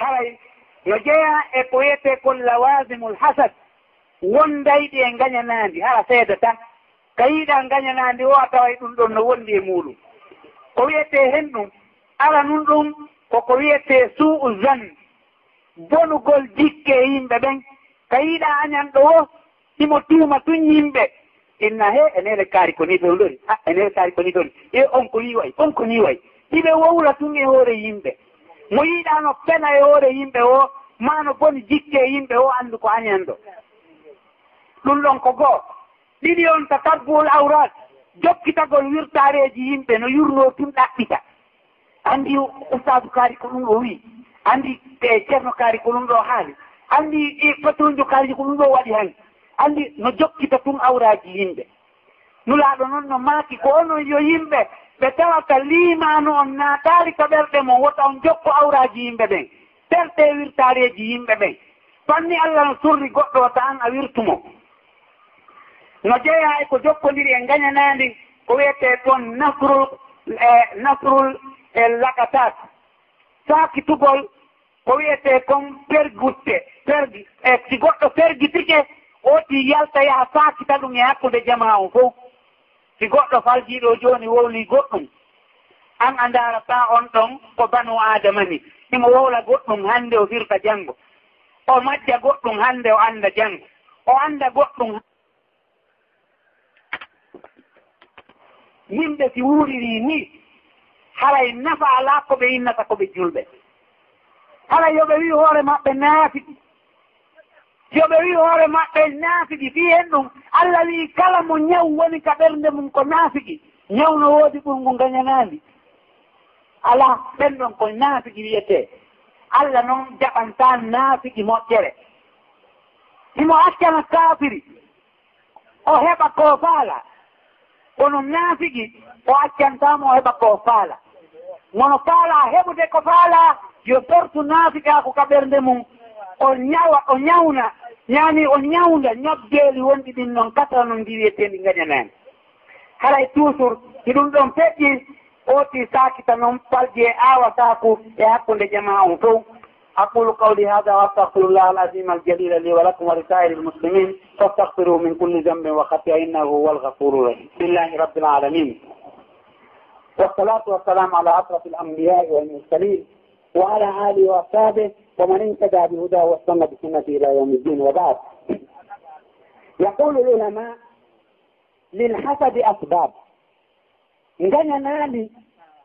haray no jeeya e ko wiyete kon lawasimul hasad wondayɗi e gañanandi hara seeda tan kayiɗa gañanandi o a taway ɗum ɗon no wondi e muɗum ko wiyete hen ɗum ara nun ɗum koko wiyete su'u zan bonugol jikke yimɓe ɓen kayiɗa añan ɗo o imo tuuma tun yimɓe inna he enele kaari ko ni ɗon ɗori enele kaari ko ni ɗon e on ko ni way on ko ni way hiɓe wowla tun e hoore yimɓe mo yiɗano pena e hoore yimɓe o mano boni jikke yimɓe o andu ko añan ɗo ɗum ɗon ko goo ɗiɗi on tatabbul awrat jokkitagol wirtareji yimɓe no yurno tun ɗaɓɓita andi ustadu kaari ko ɗum ɗo wi andi ceerno kaari ko ɗum ɗo haali andi fatujo kaariji ko ɗum ɗo waɗi hen andi no jokkita tun awraji yimɓe nulaaɗo noon no maaki ko onon yo yimɓe ɓe tawata limano on naataari ko ɓerɗe mon wota on jokko awraji yimɓe ɓen ɓerɗe wirtareji yimɓe ɓen fanni allah no surri goɗɗo ta an a wirtumo no jeeya e ko jokkodiri e gañanandi ko wiyete toon nasrul lakatat sakitugol ko wiyete kon pergutte pergi si goɗɗo pergitike oti yalta yaha sakita ɗum e hakkude jama on fof si goɗɗo faljiɗo joni wowli goɗɗum an a darata on ɗon ko banu adama ni imo wowla goɗɗum hande o firta janggo o majja goɗɗum hande o anda janggo o anda goɗɗum yimɓe si wuuriri ni haray nafa ala ko ɓe innata ko ɓe julɓe haray yoɓe wi hoore maɓɓe naafiki yoɓe wi hoore maɓɓe naafiki fi hen ɗum allah wi kala mo ñaw woni ka ɓernde mum ko naafiki ñaw no woodi ɓurngu gañanandi ala ɓen ɗon ko naafiki wiyete allah noon jaɓanta naafiki moƴƴere himo accana kaafiri o heɓa ko faala kono naafiki o accantama o heɓa ko faala mono faala heɓude ko faala yo sortu naafika ko ka ɓernde mum o ñawna yani o ñawda ñobgeeli wonɗi ɗin noon kata noon ndi wiyetendi gañanani haray toujours si ɗum ɗon feƴƴi oti sakita noon palji e awa saku e hakkude jama on fof أقول قولي هذا وأستغفر الله العظيم الجليل لي ولكم ولسائر المسلمين فاستغفروه من كل ذنب وخطيئة إنه هو الغفور الرحيم. لله رب العالمين والصلاة والسلام على أشرف الأنبياء والمرسلين وعلى آله وأصحابه ومن اهتدى بهداه واستنى بسنته إلى يوم الدين وبعد. يقول العلماء للحسد أسباب نجنالي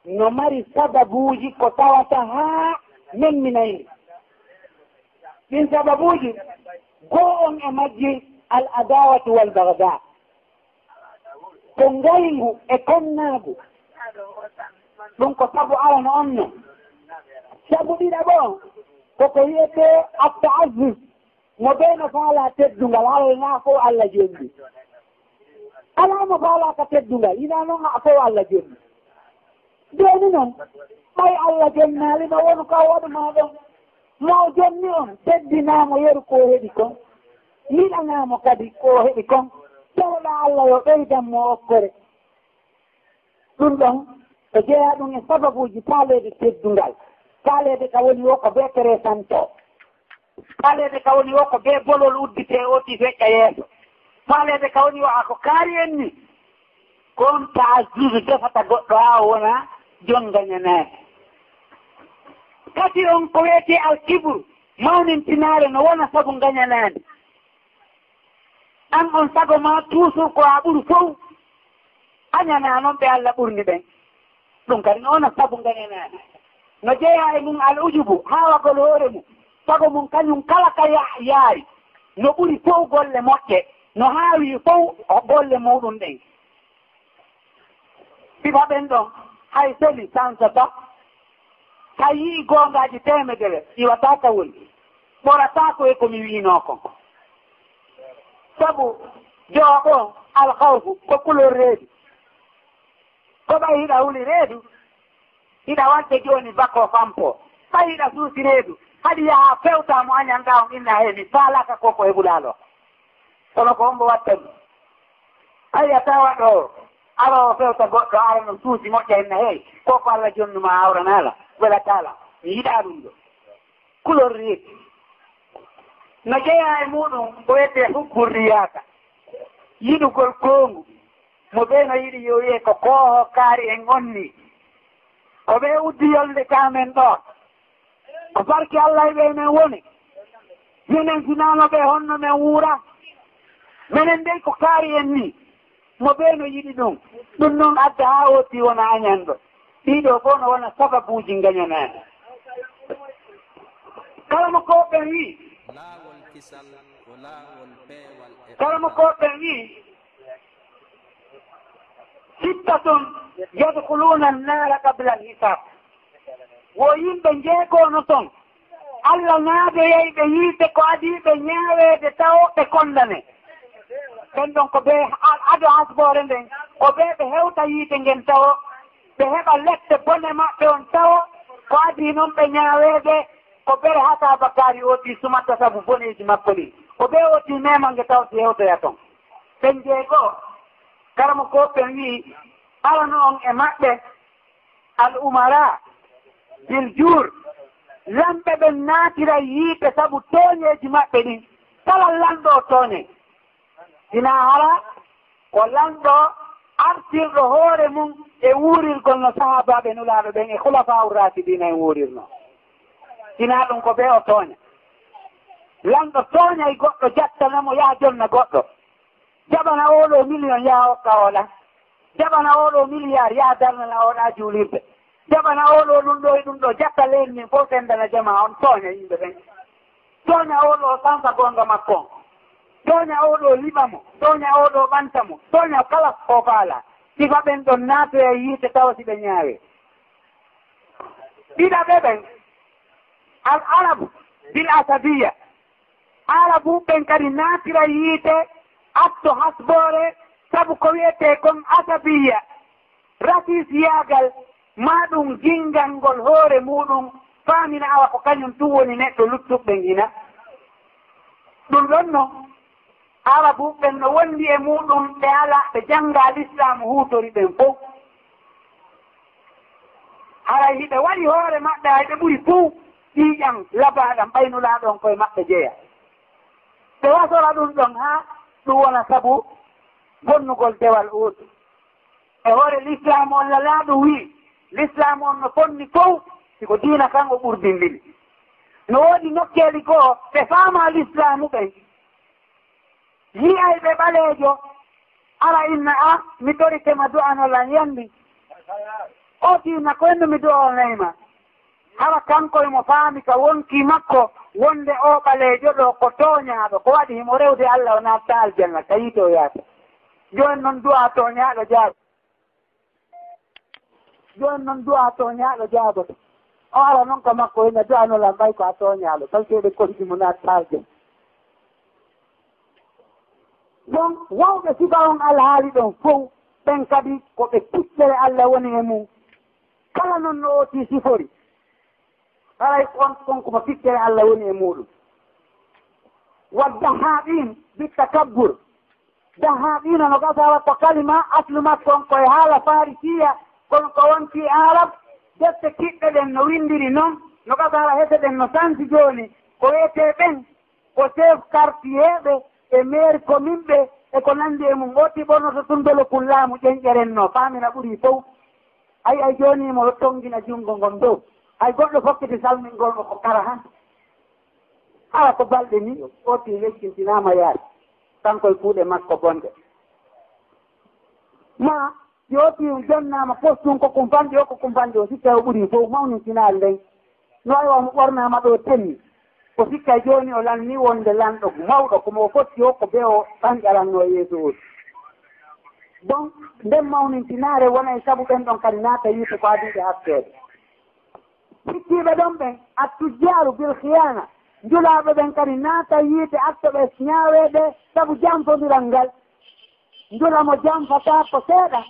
نمر سببوجي كتوتها من منين من سببوجي قوم أمجي الأداوة والبغضاء كنغينه اكناغو دونك سبو على نؤمن سبو دي دابو كوكويته التعزز مبين فعلا تدنغل على نافو على جنبي أنا مفعلا كتدنغل إذا نافو على جنبي ديننا أي على جنة لما ونقاود ماذا ما جنون تدنا ما يركوه بكم لنا مكدكوه بكم تولى الله يقيد موكر دون فجاء دون سبب جتالة تدنغال قال لك أولي وقع بكرة سانتو قال لك أولي وقع ببولو الودي تيوتي في كياسو قال لك أولي وقع كاريني كون تعزيز جفتا قطعا هنا جنغنينا kati on ko wiyete alkibru mawnintinare no wona sabu gañanani an on sago ma toujours ko a ɓuri fof añana noon ɓe allah ɓurni ɓen ɗum kadi no wona sabu gañanani no jeeya e mum al ujubu hawagol hoore mum sago mum kañum kala ka yaari no ɓuri fof golle moƴƴe no haawi fof o golle muɗum ɗen sifa ɓen ɗon hay seli sansata ka yii gongaji temedere iwata ka woni ɓorata ko e komi wino kon sabu jooɓo alhawfu ko couleur reedu ko ɓay hiɗa huli reedu hiɗa wadde joni bako fampo ɓay hiɗa suusi reedu haɗi yaha fewtamo añanɗa on inna he mi falaka koko heɓuɗaɗo kono ko hombo watta ɗum aya tawa ɗo ara o fewta goɗɗo ara no suusi moƴƴa henna hey koko allah jonnuma awranala welatala mi yiɗa ɗum ɗo couleur reeɗi no jeeya e muɗum ko wiyete hubbur riyaka yiɗugol kongu mo ɓe no yiɗi yo wiye ko kooho kaari en onni ko ɓe uddi yolde kamen ɗo ko barki Allah e ɓe men woni minen sinano ɓe honno men wuura minen ndey ko kaari en ni mo ɓe no yiɗi ɗum noon adda ha wotti wona añanɗo ɗiɗo fof no wona sababuji gañanaɗi kala mo koɓen wi kala mo koɓen wi sittatun yadkuluna annara qabla alhisab wo yimɓe jeegono toon Allah naade yeyɓe yiite ko adiɓe ñaawede taw ɓe kondane ɓen ɗon ko ɓe ado hasbore nden ko ɓe hewta yiite ngen tawo ɓe heɓa lette bone maɓɓe on tawo ko adi noon ɓe ñaawede ko ɓere hata bakari oti sumatta sabu boneji makko ɗi ko ɓe oti memange tawti hewtoya toon ɓen jeego karamo ko ɓen wi alano on e maɓɓe al umara bil jur lamɓe ɓen naatira yiite sabu tooñeji maɓɓe ɗin kala lanɗo tooñe sina hala ko lanɗo artirɗo hoore mum e wuurirgol no sahabaɓe nulaaɗo ɓen e khulafa'ur rashidina e wuurirno sina ɗum ko ɓe o tooña lanɗo tooña e goɗɗo jattanamo yaha jonna goɗɗo jaɓana oɗo million yaha hokka oɗa jaɓana oɗo milliard yaha darnana oɗa juulirde jaɓana oɗo ɗum ɗo e ɗum ɗo jatta leydi min fof sendana jama on tooña yimɓe ɓen tooña oɗo sansa gonga makko on tooña oɗo liɓamo tooña oɗo ɓantamo tooña kala ko faala sifa ɓen ɗon naato e yiite tawa si ɓe ñaawe ɗiɗaɓe ɓen al arabu bil asabiya arabu ɓen kadi naatira yiite atto hasbore sabu ko wiyete kon asabiya rasisiyagal ma ɗum gingal ngol hoore muɗum faamina awa ko kañum tum woni neɗɗo luttuɓɓe gina ɗum ɗon no arabu ɓen no wondi e muɗum ɓe ala ɓe jannga l'islamu huutori ɓen fof haray hiɓe waɗi hoore maɓɓe hay ɓe ɓuri fuu ƴiiƴam labaɗam ɓaynulaɗon koye maɓɓe jeeya ɓe wasora ɗum ɗon ha ɗum wona sabu bonnugol dewal oɗu e hoore l'islamu on lalaɗo wi l'islamu on no fonni fof siko diina kan o ɓurdindini no woodi nokkeeli goo ɓe faama l'islamu ɓen yiyay ɓe ɓaleejo ala inna a mi dorikema du'anolan yandi o tiina koyenno mi du'onayma hala kanko emo faami ka wonki makko wonde o ɓaleejo ɗo ko tooñaaɗo ko waɗi himo rewde Allah o natta aljanna tawi o yaata joni noon du'a tooñaaɗo jaago joni noon du'a tooñaaɗo jaagoto o ala noon ko makko hina du'anolan ɓay ko a tooñaaɗo tawteɗe kolji mo natta aljanna donc wawɓe siba on alhaali ɗon fof ɓen kadi ko ɓe puccere Allah woni e mum kala noon no ooti sifori haray on komo ficcere Allah woni e muɗum waddahaɓin bitakabbur dahaɓina no gasawa ko kalima aslu makko on koye haala farisiya kono ko wonti arab defte kiɗɗe ɗen no windiri noon no gasawa hese ɗen no santi joni ko wiyete ɓen ko chef quartier e maire commune ɓe e ko nandi e mum otti ɓornoto tundolo kullaamu ƴenƴerenno faamina ɓuri fof ay joni mo tongina junngo ngon dow hay goɗɗo fokkiti salmingol mo ko kara han hala ko balɗe ni otti weccintinama yaade kanko e kuuɗe makko bonde ma si otti jonnama postum ko kumpanɗi o ko kumpanɗi o sikka o ɓuri fof mawnintinal nden no aywa mo ɓornama ɗo tenni o sikka joni o lanni wonde lanɗo mawɗo komo fotti o ko ɓe o ɓanƴaranno e yeeso oɗi donc nden mawnintinare wona e sabu ɓen ɗon kadi naata yiite ko adiɓe hakkede sikkiɓe ɗon ɓen attujjaru bil khiyana njulaɓe ɓen kadi naata yiite attoɓe ñaaweɗe sabu janfodiral ngal njula mo janfata ko seeɗa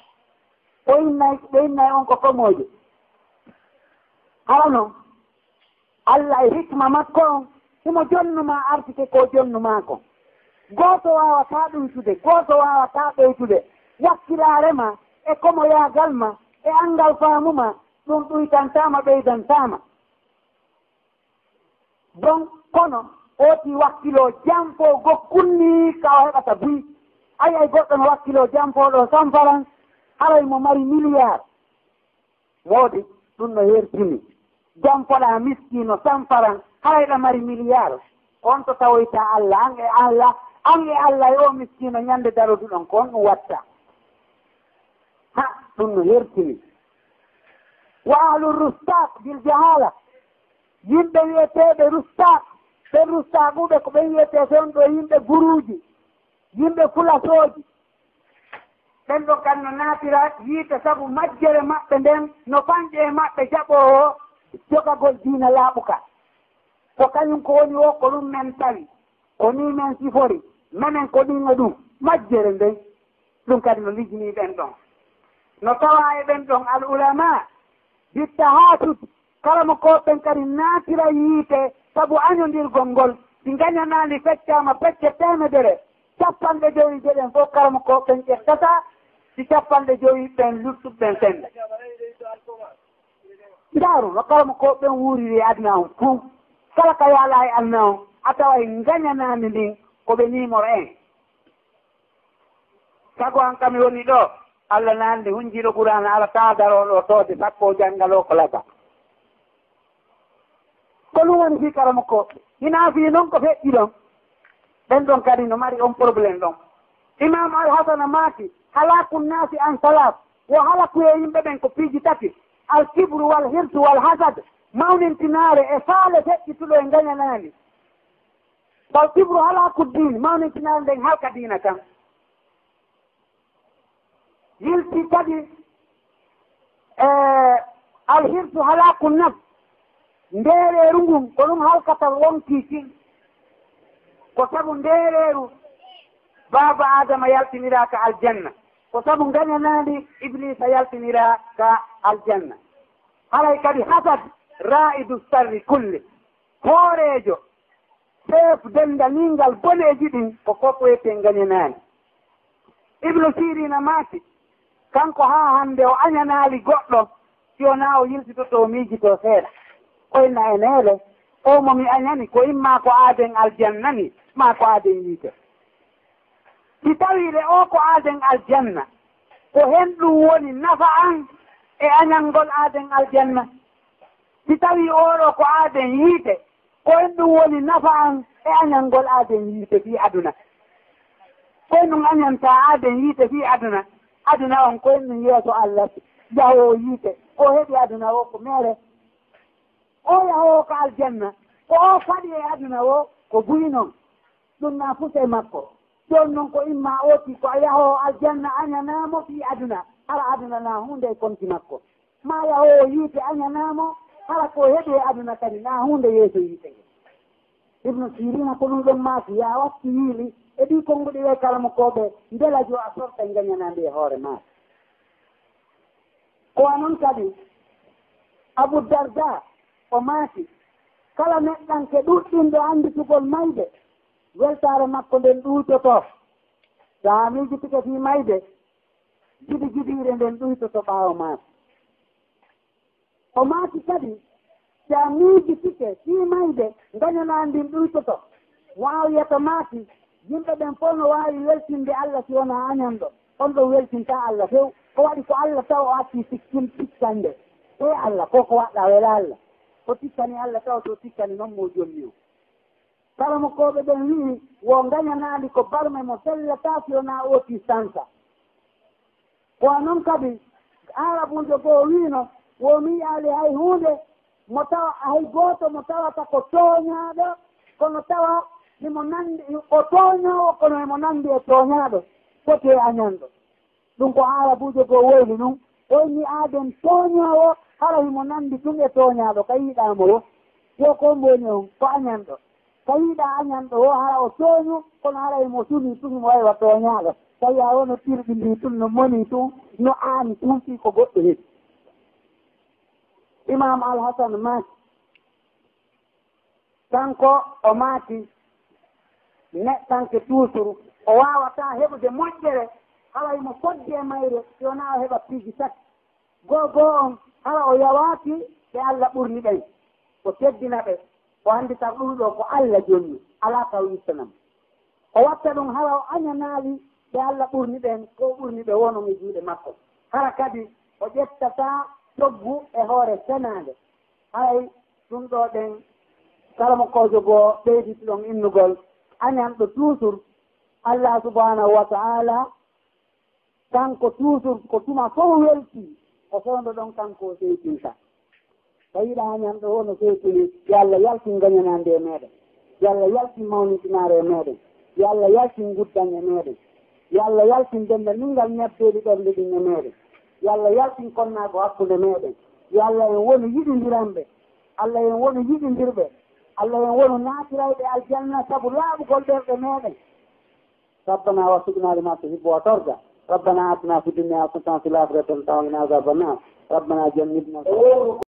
ɓe innay on ko komojo hala noon Allah e hikma makko on himo jonnuma artike ko jonnuma ko gooto wawata ɗumtude gooto wawata ɓeytude wakkilare e komo yaagal ma e angal faamuma ɗum ɗuytantama ɓeydantama donc kono oti wakkilo jampo gokkunni kawa heɓata buy ay goɗɗo no wakkilo jampoɗo 100 francs haray mo mari milliard moodi ɗum no hertini jampoɗa miskino 100 francs harayɗa mari milliard on to tawoyta Allah an e Allah yo miskino ñande daroduɗon ko on ɗum watta ha ɗum no hertini wa ahlu rustaq bil jahala yimɓe wiyeteɓe rustaq ɓe rustaquɓe ko ɓe wiyete ton ɗo yimɓe guruji yimɓe fulasoji ɓen ɗo kan no naatira yiite sabu majjere maɓɓe nden no fanƴe e maɓɓe jaɓoo jogagol diina laaɓuka ko kañum ko woni o ko ɗum men tawi ko ni men sifori menen ko ɗino ɗum majjere nden ɗum kadi no lijini ɓen ɗon no tawa e ɓen ɗon al ulama bittahatut kala mo ko ɓen kadi naatira yiite sabu añodirgol ngol si gañanandi feccama pecce temedere 50 jeɗen fof kala mo ko ɓen ƴettata si 50 ɓen luttuɓen sende ndaaru no kala mo ko ɓen wuuriri aduna on fuu kala ka yaala e aduna on a tawa e gañanandi ndin koɓe numéro 1 sago an kami woni ɗo Allah nandi hunjiɗo ɓurana ala taadaroɗo toode sakko janngalo ko laba ko ɗum woni fi kala mo ko hina fi noon ko feƴƴi ɗon ɓen ɗon kadi no mari on probléme ɗon imam alhasana maati halaku nnasi an salat wo halaku e yimɓe ɓen ko piiji tati alkibru wal hirtu wal hasad mawnintinare e faale feƴƴituɗo e gañanandi wal kibru halaku din mawnintinare nden halka diina tan yilti kadi alhirtu halaku naf ndeereeru ngun ko ɗum halkata wonki sin ko sabu ndeereeru baaba adama yaltinira ka aljanna ko sabu gañanaandi iblisa yaltinira ka aljanna haray kadi hasad ra'idu sarri kulle hooreejo chef dendalingal boneeji ɗin ko fofoyete gañanaandi ibnu sirina maati kanko haa hannde o añanaali goɗɗo si wonaa o yiltitoto o miijito seeɗa koyna e neele o momi añani ko imma ko aaden aljanna ni ma ko aaden yiite si tawiile o ko aaden aljanna ko hen ɗum woni nafa an e añangol aaden aljanna si tawi oɗo ko aaden yiite ko hen ɗum woni nafa an e añangol aaden yiite fi aduna koye ɗum añanta aaden yiite fi aduna on koye ɗum yeeso Allah jahowo yiite o heɓi aduna o ko mere o yahowo ko aljanna ko o faɗi e aduna o ko buyi noon ɗum na fuse makko ɗon noon ko imma oti ko yahowo aljanna añanamo fi aduna hala aduna na hunde e konti makko ma yahowo yiite añanamo hala ko heɓi e aduna kadi na hunde yeeso yiite ibnu sirina ko ɗum ɗon maaki ya watti yiili e ɗi konnguɗi we kala mo koɓe ndela jo a sorta e gañanande e hoore ma ko noon kadi Abu Darda o maati kala neɗɗanke ɗuɗɗinɗo annditugol mayde weltare makko nden ɗuytoto so a miijitike fi mayde jiɗiire nden ɗuytoto ɓaawo maako o maati kadi so a miijitike fi mayde gañanandin ɗuytoto waawiyata maati yimɓe ɓen fof no waawi weltinde Allah si wona añanɗo on ɗo weltinta Allah few ko waɗi ko Allah taw o acci tikkande e Allah ko waɗɗa wela Allah ko tikkani Allah taw to tikkani noon mo jonni o kala mo koɓe ɓen wii wo gañanaali ko barme mo sellata si wona oti sansa ko noon kadi arabujo goo wiino wo miyaali hay hunde mo tawa hay gooto mo tawata ko tooñaaɗo kono tawa himo nandi o tooñoowo kono emo nandi e tooñaaɗo foti e añanɗo ɗum ko arabujo goo woyli ɗum oyni aaden tooñoowo hara himo nandi tun e tooñaaɗo ka yiiɗaamo o yo ko mboni on ko añanɗo ka yiiɗa añanɗo o hara o tooñu kono hara himo tuni tun himo waywa tooñaaɗo tawi a wono tirɗi ndi tun no moni tun no aani tun fii ko goɗɗo heɓi imam alhasan maati kanko o maati neɗɗanke toujours o wawata heɓude moƴƴere hala imo fodde e mayre si wona o heɓa piiji tati goo on hala o yawaati ɓe Allah ɓurni ɓen o teddina ɓe o andi tan ɗum ɗo ko Allah jonni ala taw yittanam o watta ɗum hala o añanaali ɓe Allah ɓurni ɓen ko ɓurni ɓe wonon e juuɗe makko hara kadi o ƴettata coggu e hoore senade hay ɗum ɗo ɗen kala mo kojo goo ɓeyditi ɗon innugol añanɗo toujours Allah subhanahu wa ta'ala kanko toujours ko tuma fof welti o fewndo ɗon kanko o seytinta tawiɗa añanɗo o no seytini yo Allah yaltin gañanande e meɗen yo Allah yaltin mawnitinare e meɗen yo Allah yaltin guddan e meɗen yo Allah yaltin dembe ningal ñebbeɗi ɗon ɗiɗin e meɗen yo Allah yaltin konnago hakkude meɗen yo Allah en woni yiɗidiranɓe Allah en woni yiɗidirɓe Allah en woni naatirayɓe aljanna saabu laaɓugol ɓerɗe meɗen ربنا وفقنا لما تحب وترضى ربنا آتنا في الدنيا حسنة وفي الآخرة حسنة وقنا عذاب النار ربنا جنبنا